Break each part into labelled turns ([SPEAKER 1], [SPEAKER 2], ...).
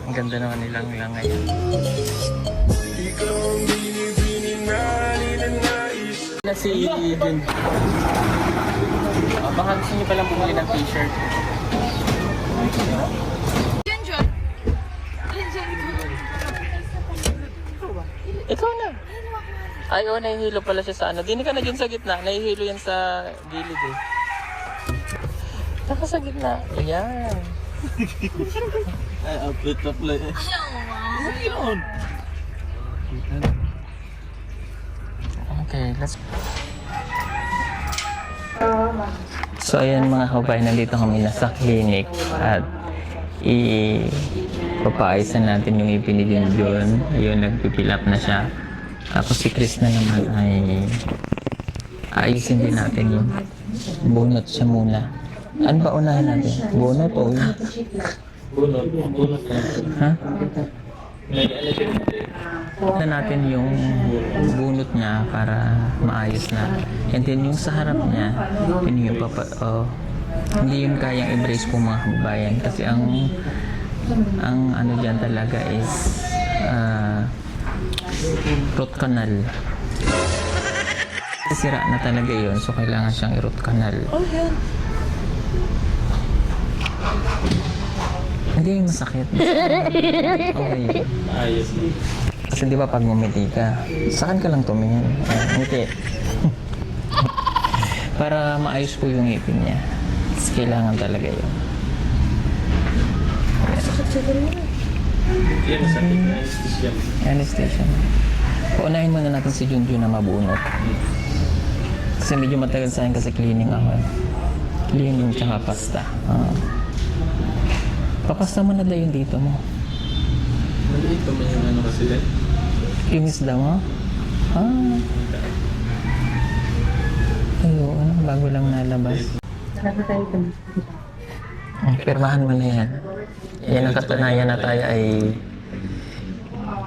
[SPEAKER 1] Ang ganda naman nilang ngayon. Na si Jun. Baka gusto niyo palang bumili ng t-shirt. Ikaw na. Ay, oh, nahihilo pala siya sa ano. Dini ka na dyan sa gitna. Nahihilo yan sa gilid eh. Taka sa gitna. Ayan.
[SPEAKER 2] Ay, outlet na play eh. Yun.
[SPEAKER 1] Okay, let's... So ayan mga kabayan, nandito kami na sa clinic at papaayusan natin yung ipin ni Junjun. Ayun, nagpipil up na siya. Tapos si Chris na naman ay ayusin din natin yung bunot siya muna. Ano ba unahin natin? Bunot o yun?
[SPEAKER 2] Bunot. Bunot na.
[SPEAKER 1] Ha?
[SPEAKER 2] May alagyan natin.
[SPEAKER 1] Na natin yung bunot niya para maayos na. And then yung sa harap niya, yun yung hindi yun kayang i-brace po mga kababayan kasi ang ano dyan talaga is root canal. Sira na talaga yun, so kailangan siyang i-root canal.
[SPEAKER 3] Oh, yan.
[SPEAKER 1] Hindi yung masakit. Okay.
[SPEAKER 2] Ayos na.
[SPEAKER 1] Kasi di ba pag ngumiti ka, saan ka lang tumingin? Ngiti. Para maayos po yung ngipin niya. Tapos kailangan talaga yun.
[SPEAKER 2] Yan, masakit na anesthesia.
[SPEAKER 1] Anesthesia. Paunahin muna natin si Junjun na mabunot. Kasi medyo matagal sa akin kasi cleaning ako. Cleaning tsaka pasta. Papasta mo na daw yung dito mo.
[SPEAKER 2] Maliit pa man yung ano kasi dahil.
[SPEAKER 1] Kimis daw mo? Ayo, ano, bago lang nalabas. Pirmahan mo na yan. Yan ang katunayan na tayo ay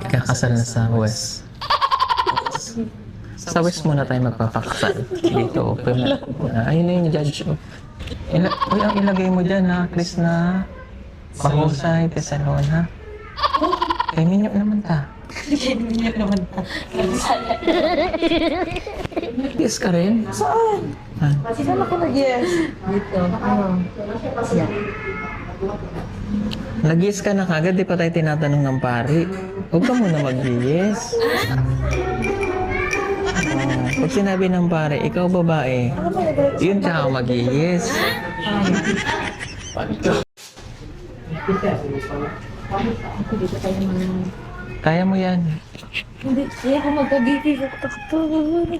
[SPEAKER 1] ikakasal na sa West. Sa West muna tayo magpapakasal. Dito, ayun na yung judge. Uy, ang ilagay mo dyan ha, Chris na mahusay, tesalon ha. Kay Minyo naman ta. Yes ka rin?
[SPEAKER 3] Saan? Saan ako nag-yes? Dito. Yan.
[SPEAKER 1] Nag-yes ka na kagad, di pa tayo tinatanong ng pari. Huwag ka muna mag-yes. Pag sinabi ng pare, ikaw babae, yun tsaka mag-yes. Kaya mo yan.
[SPEAKER 3] Hindi ako magka-BP.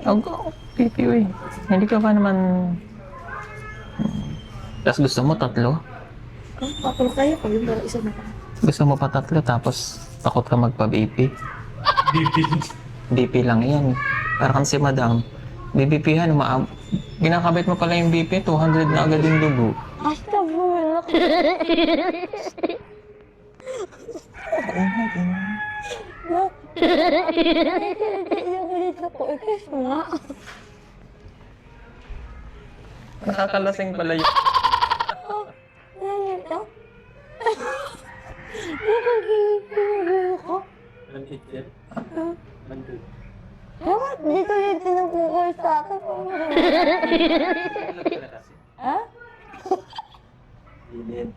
[SPEAKER 1] Ako, pipi eh. Hindi ka pa naman... Tapos gusto mo tatlo?
[SPEAKER 3] Papalo kaya ko yung para isa na pa.
[SPEAKER 1] Gusto mo pa tatlo tapos takot ka magpa-BP? BP lang yan. Parang si madam, BBP-han, ginakabit mo pala yung BP, 200 na agad yung dugo.
[SPEAKER 3] Astagfirullah.
[SPEAKER 1] Nakakalasing pala yun.
[SPEAKER 2] Maliit yan. Maliit.
[SPEAKER 3] Dapat dito yung tinupukol sa akin. Ha?
[SPEAKER 2] Init.